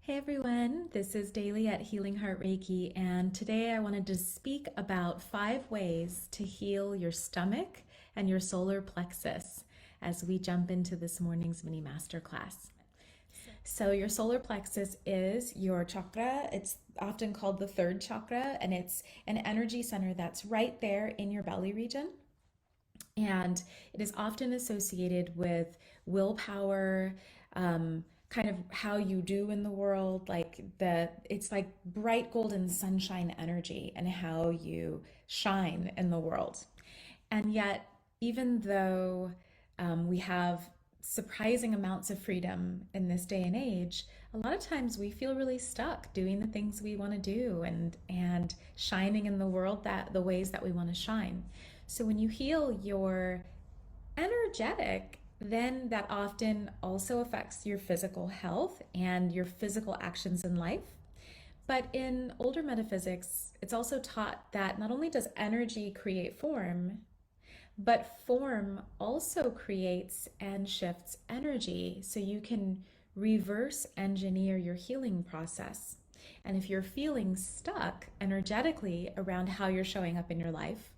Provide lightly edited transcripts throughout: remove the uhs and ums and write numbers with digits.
Hey everyone, this is Daily at Healing Heart Reiki, and today I wanted to speak about 5 ways to heal your stomach and your solar plexus as we jump into this morning's mini masterclass. So, your solar plexus is your chakra. It's often called the third chakra, and it's an energy center that's right there in your belly region. And it is often associated with willpower, kind of how you do in the world, it's like bright golden sunshine energy and how you shine in the world. And yet, even though we have surprising amounts of freedom in this day and age, a lot of times we feel really stuck doing the things we want to do and shining in the world that the ways that we want to shine. So when you heal your energetic, then that often also affects your physical health and your physical actions in life. But in older metaphysics, it's also taught that not only does energy create form, but form also creates and shifts energy. So you can reverse engineer your healing process. And if you're feeling stuck energetically around how you're showing up in your life,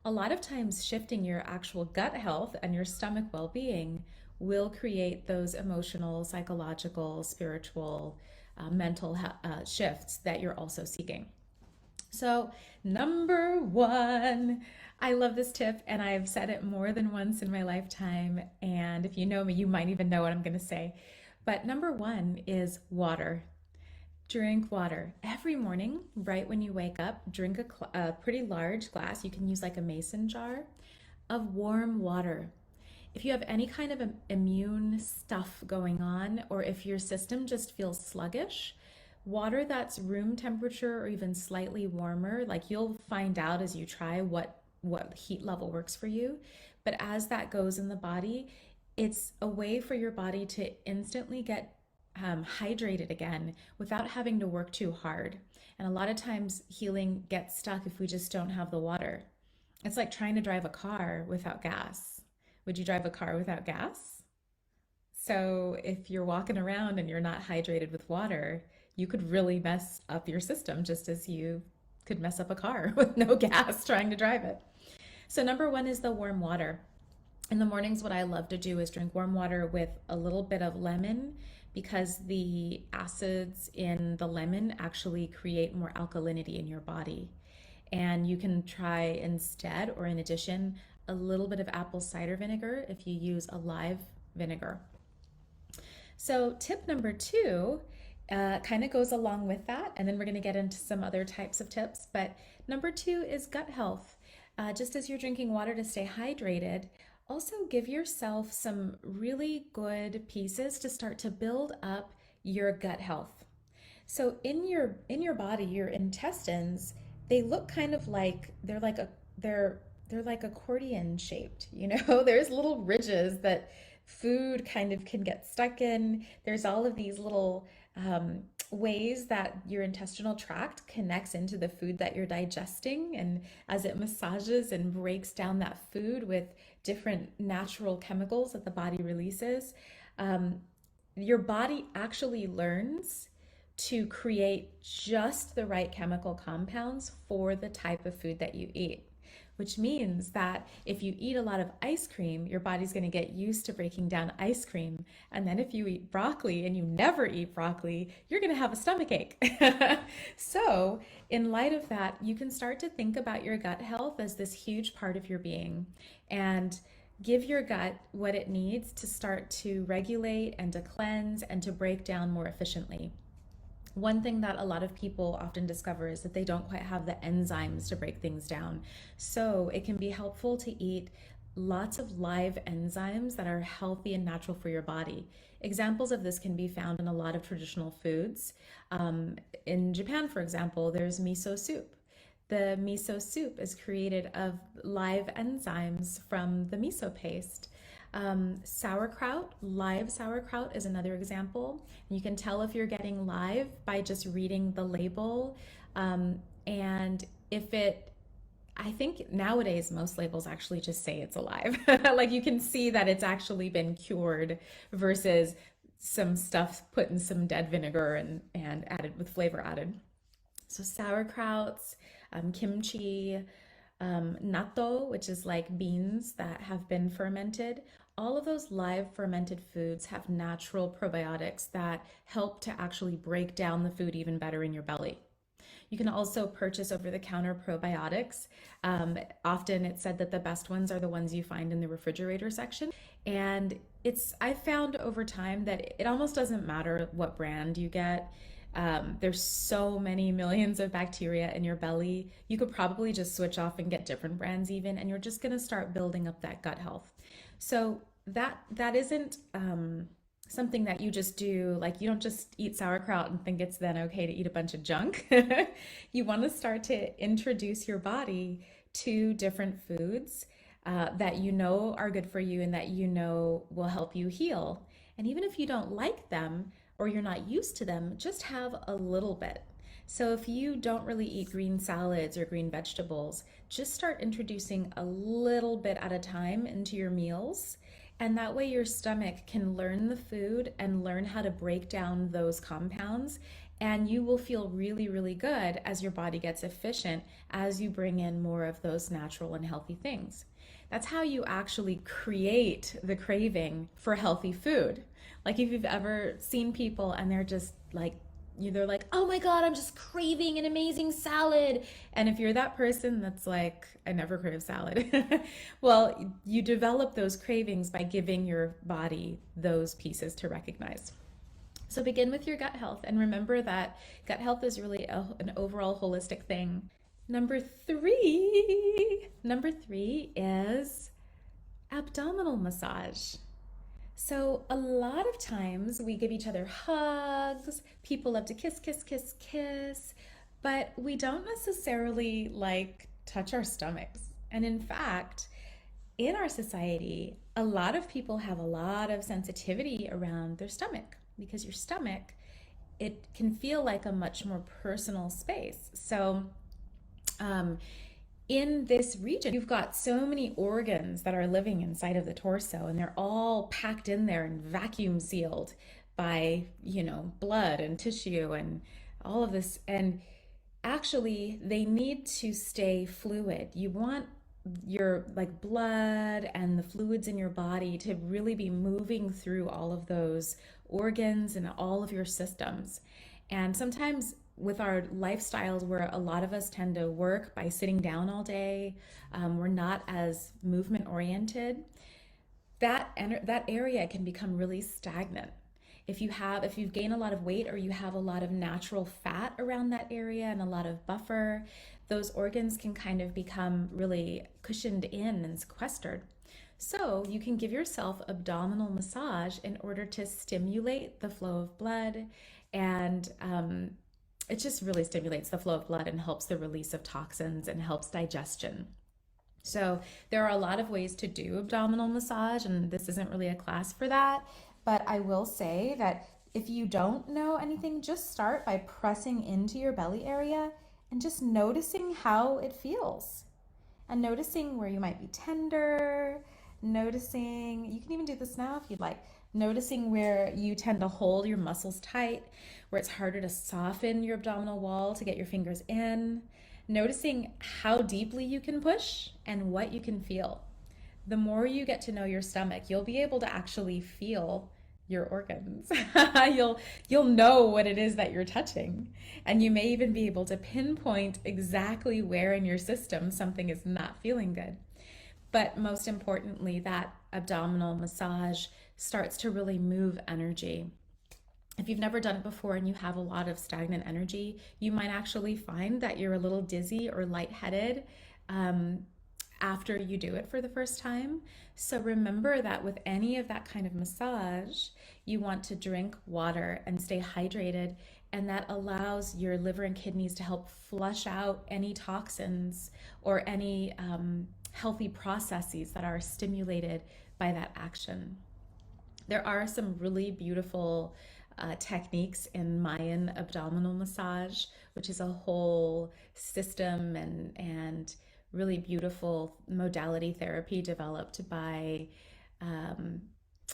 a lot of times shifting your actual gut health and your stomach well being will create those emotional, psychological, spiritual, mental shifts that you're also seeking. So, number one, I love this tip and I've said it more than once in my lifetime. And if you know me, you might even know what I'm going to say. But number one is water. Drink water every morning, right when you wake up. Drink a pretty large glass. You can use like a mason jar of warm water. If you have any kind of immune stuff going on, or if your system just feels sluggish, water that's room temperature or even slightly warmer, like you'll find out as you try what heat level works for you. But as that goes in the body, it's a way for your body to instantly get hydrated again without having to work too hard. And a lot of times healing gets stuck if we just don't have the water. It's like trying to drive a car without gas. Would you drive a car without gas? So if you're walking around and you're not hydrated with water, you could really mess up your system just as you could mess up a car with no gas trying to drive it. So number one is the warm water. In the mornings, what I love to do is drink warm water with a little bit of lemon because the acids in the lemon actually create more alkalinity in your body. And you can try instead, or in addition, a little bit of apple cider vinegar if you use a live vinegar. So, tip number two kind of goes along with that, and then we're going to get into some other types of tips. But number two is gut health. Just as you're drinking water to stay hydrated, also give yourself some really good pieces to start to build up your gut health. So in your body, your intestines, they look kind of like they're like accordion shaped, you know? There's little ridges that food kind of can get stuck in. There's all of these little ways that your intestinal tract connects into the food that you're digesting. And as it massages and breaks down that food with different natural chemicals that the body releases, um, your body actually learns to create just the right chemical compounds for the type of food that you eat. Which means that if you eat a lot of ice cream, your body's going to get used to breaking down ice cream. And then if you eat broccoli and you never eat broccoli, you're going to have a stomach ache. So, in light of that, you can start to think about your gut health as this huge part of your being and give your gut what it needs to start to regulate and to cleanse and to break down more efficiently. One thing that a lot of people often discover is that they don't quite have the enzymes to break things down. So it can be helpful to eat lots of live enzymes that are healthy and natural for your body. Examples of this can be found in a lot of traditional foods. In Japan, for example, there's miso soup. The miso soup is created of live enzymes from the miso paste. Sauerkraut, live sauerkraut is another example. You can tell if you're getting live by just reading the label. And if it, I think nowadays most labels actually just say it's alive. Like you can see that it's actually been cured versus some stuff put in some dead vinegar and added with flavor added. So sauerkrauts, kimchi, natto, which is like beans that have been fermented. All of those live fermented foods have natural probiotics that help to actually break down the food even better in your belly. You can also purchase over the counter probiotics. Often it's said that the best ones are the ones you find in the refrigerator section. And I've found over time that it almost doesn't matter what brand you get. There's so many millions of bacteria in your belly. You could probably just switch off and get different brands even, and you're just going to start building up that gut health. So that isn't something that you just do. Like, you don't just eat sauerkraut and think it's then okay to eat a bunch of junk. You want to start to introduce your body to different foods that you know are good for you and that you know will help you heal. And even if you don't like them or you're not used to them, just have a little bit. So if you don't really eat green salads or green vegetables, just start introducing a little bit at a time into your meals. And that way your stomach can learn the food and learn how to break down those compounds. And you will feel really, really good as your body gets efficient as you bring in more of those natural and healthy things. That's how you actually create the craving for healthy food. Like, if you've ever seen people and they're just like, they're like, oh my God, I'm just craving an amazing salad. And if you're that person that's like, I never crave salad, well, you develop those cravings by giving your body those pieces to recognize. So begin with your gut health and remember that gut health is really an overall holistic thing. Number three is abdominal massage. So a lot of times we give each other hugs, people love to kiss, kiss, kiss, kiss, but we don't necessarily like touch our stomachs. And in fact, in our society, a lot of people have a lot of sensitivity around their stomach because your stomach, it can feel like a much more personal space. So um, in this region, you've got so many organs that are living inside of the torso, and they're all packed in there and vacuum sealed by, blood and tissue and all of this. And actually, they need to stay fluid. You want your like blood and the fluids in your body to really be moving through all of those organs and all of your systems. And sometimes with our lifestyles where a lot of us tend to work by sitting down all day, we're not as movement oriented, that area can become really stagnant. If you've gained a lot of weight or you have a lot of natural fat around that area and a lot of buffer, those organs can kind of become really cushioned in and sequestered. So you can give yourself abdominal massage in order to stimulate the flow of blood, and it just really stimulates the flow of blood and helps the release of toxins and helps digestion. So there are a lot of ways to do abdominal massage, and this isn't really a class for that. But I will say that if you don't know anything, just start by pressing into your belly area and just noticing how it feels and noticing where you might be tender, noticing, you can even do this now if you'd like, noticing where you tend to hold your muscles tight, where it's harder to soften your abdominal wall to get your fingers in, noticing how deeply you can push and what you can feel. The more you get to know your stomach, you'll be able to actually feel your organs. You'll know what it is that you're touching, and you may even be able to pinpoint exactly where in your system something is not feeling good. But most importantly, that abdominal massage starts to really move energy. If you've never done it before and you have a lot of stagnant energy, you might actually find that you're a little dizzy or lightheaded after you do it for the first time. So remember that with any of that kind of massage, you want to drink water and stay hydrated, and that allows your liver and kidneys to help flush out any toxins or any healthy processes that are stimulated by that action. There are some really beautiful techniques in Mayan abdominal massage, which is a whole system and really beautiful modality therapy developed by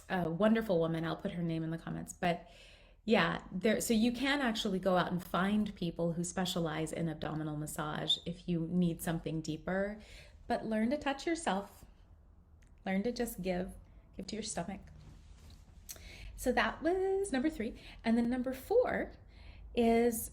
a wonderful woman. I'll put her name in the comments. But yeah, there. So you can actually go out and find people who specialize in abdominal massage if you need something deeper. But learn to touch yourself. Learn to just give to your stomach. So that was number 3. And then number 4 is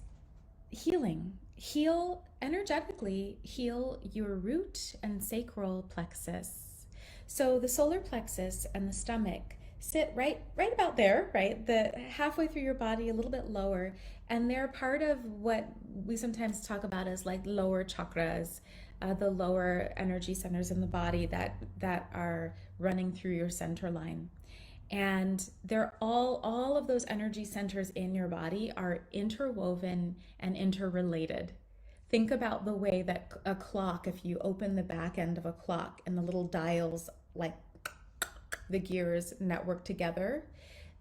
healing. Heal energetically, heal your root and sacral plexus. So the solar plexus and the stomach sit right about there, right? The halfway through your body, a little bit lower, and they're part of what we sometimes talk about as like lower chakras, the lower energy centers in the body that are running through your center line. And they're all of those energy centers in your body are interwoven and interrelated. Think about the way that a clock, if you open the back end of a clock and the little dials, like the gears network together,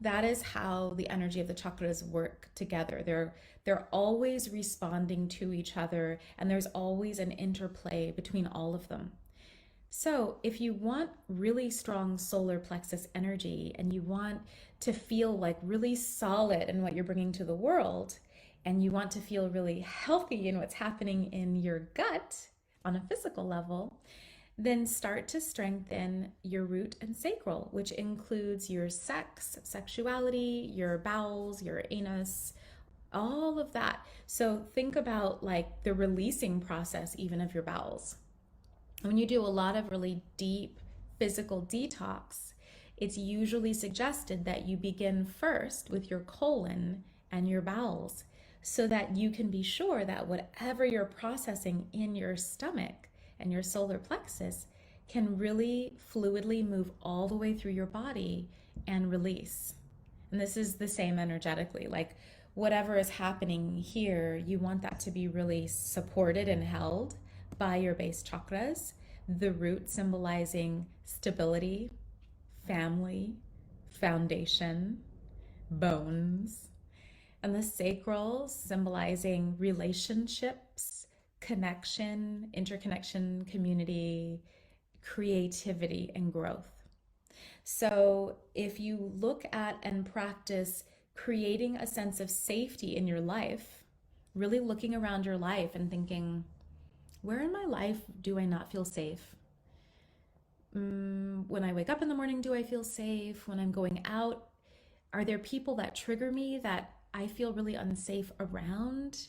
that is how the energy of the chakras work together. They're always responding to each other, and there's always an interplay between all of them. So, if you want really strong solar plexus energy and you want to feel like really solid in what you're bringing to the world, and you want to feel really healthy in what's happening in your gut on a physical level, then start to strengthen your root and sacral, which includes your sex, sexuality, your bowels, your anus, all of that. So, think about like the releasing process, even of your bowels. When you do a lot of really deep physical detox, it's usually suggested that you begin first with your colon and your bowels so that you can be sure that whatever you're processing in your stomach and your solar plexus can really fluidly move all the way through your body and release. And this is the same energetically. Like whatever is happening here, you want that to be really supported and held by your base chakras, the root symbolizing stability, family, foundation, bones, and the sacral symbolizing relationships, connection, interconnection, community, creativity, and growth. So if you look at and practice creating a sense of safety in your life, really looking around your life and thinking, where in my life do I not feel safe? When I wake up in the morning, do I feel safe? When I'm going out, are there people that trigger me that I feel really unsafe around?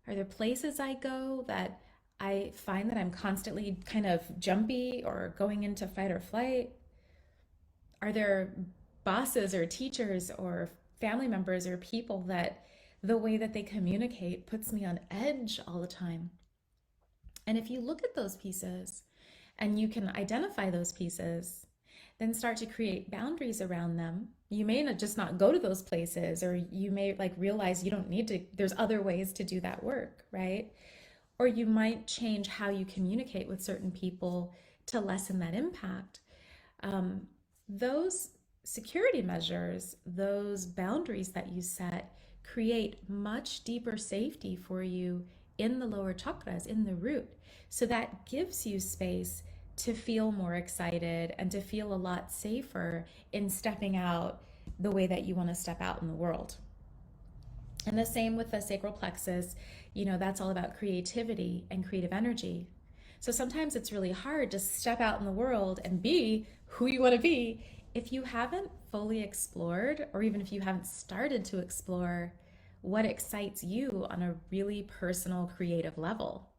Are there places I go that I find that I'm constantly kind of jumpy or going into fight or flight? Are there bosses or teachers or family members or people that the way that they communicate puts me on edge all the time? And if you look at those pieces and you can identify those pieces, then start to create boundaries around them. You may not just not go to those places, or you may like realize you don't need to, there's other ways to do that work, right? Or you might change how you communicate with certain people to lessen that impact. Those security measures, those boundaries that you set, create much deeper safety for you in the lower chakras, in the root. So that gives you space to feel more excited and to feel a lot safer in stepping out the way that you want to step out in the world. And the same with the sacral plexus, that's all about creativity and creative energy. So sometimes it's really hard to step out in the world and be who you want to be if you haven't fully explored, or even if you haven't started to explore what excites you on a really personal, creative level.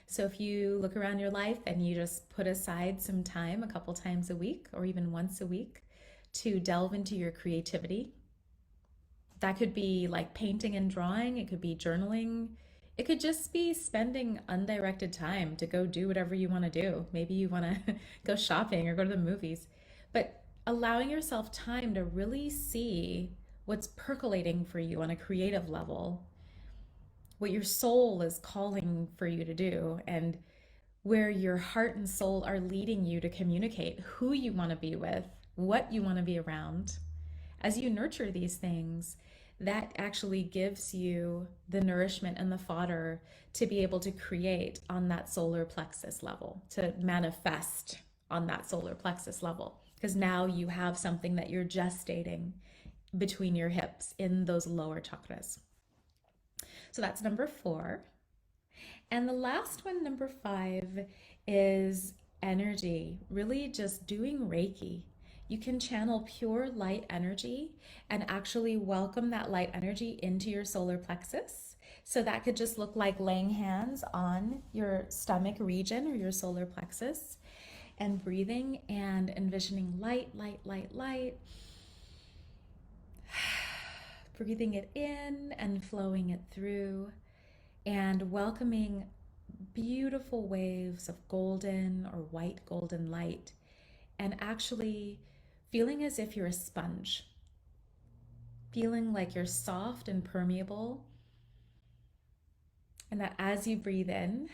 So if you look around your life and you just put aside some time, a couple times a week or even once a week, to delve into your creativity, that could be like painting and drawing, it could be journaling, it could just be spending undirected time to go do whatever you want to do. Maybe you want to go shopping or go to the movies, but allowing yourself time to really see what's percolating for you on a creative level, what your soul is calling for you to do, and where your heart and soul are leading you to communicate who you want to be with, what you want to be around. As you nurture these things, that actually gives you the nourishment and the fodder to be able to create on that solar plexus level, to manifest on that solar plexus level. because now you have something that you're gestating between your hips in those lower chakras. So that's number 4. And the last one, number 5, is energy, really just doing Reiki. You can channel pure light energy and actually welcome that light energy into your solar plexus. So that could just look like laying hands on your stomach region or your solar plexus and breathing and envisioning light, light, light, light. Breathing it in and flowing it through and welcoming beautiful waves of golden or white golden light and actually feeling as if you're a sponge, feeling like you're soft and permeable, and that as you breathe in,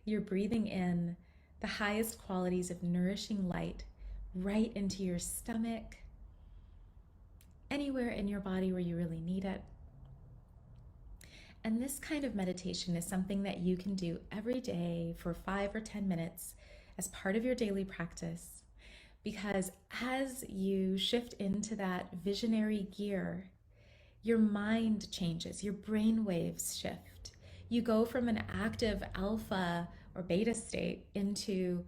you're breathing in the highest qualities of nourishing light right into your stomach, anywhere in your body where you really need it. And this kind of meditation is something that you can do every day for 5 or 10 minutes as part of your daily practice. Because as you shift into that visionary gear, your mind changes, your brain waves shift. You go from an active alpha or beta state into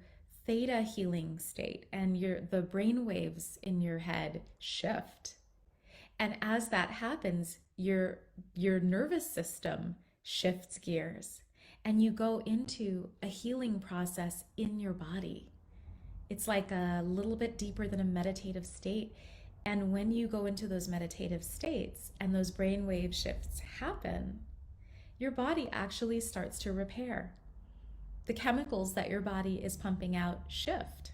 theta healing state, and the brain waves in your head shift. And as that happens, your nervous system shifts gears and you go into a healing process in your body. It's like a little bit deeper than a meditative state. And when you go into those meditative states and those brainwave shifts happen, your body actually starts to repair. The chemicals that your body is pumping out shift.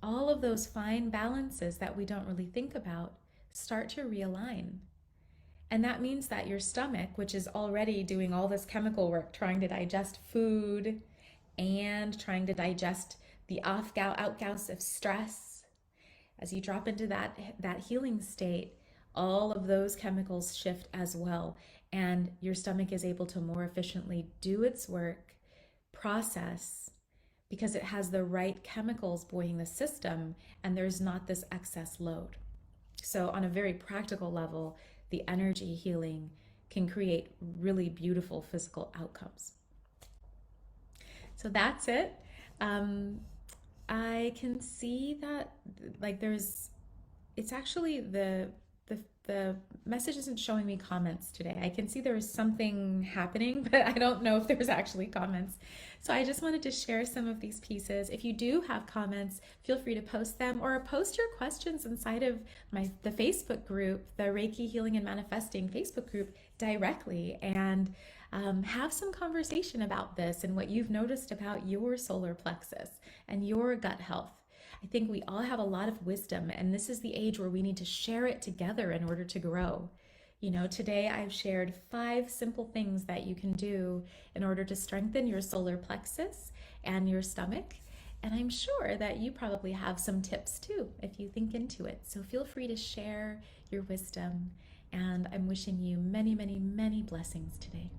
All of those fine balances that we don't really think about start to realign. And that means that your stomach, which is already doing all this chemical work, trying to digest food and trying to digest the outgouts of stress, as you drop into that healing state, all of those chemicals shift as well. And your stomach is able to more efficiently do its work, process, because it has the right chemicals buoying the system and there's not this excess load. So on a very practical level, the energy healing can create really beautiful physical outcomes. So that's it. I can see that like it's actually the message isn't showing me comments today. I can see there's something happening, but I don't know if there's actually comments. So I just wanted to share some of these pieces. If you do have comments, feel free to post them or post your questions inside of the Facebook group, the Reiki Healing and Manifesting Facebook group directly, and have some conversation about this and what you've noticed about your solar plexus and your gut health. I think we all have a lot of wisdom, and this is the age where we need to share it together in order to grow. You know, today I've shared 5 simple things that you can do in order to strengthen your solar plexus and your stomach. And I'm sure that you probably have some tips too if you think into it. So feel free to share your wisdom. And I'm wishing you many, many, many blessings today.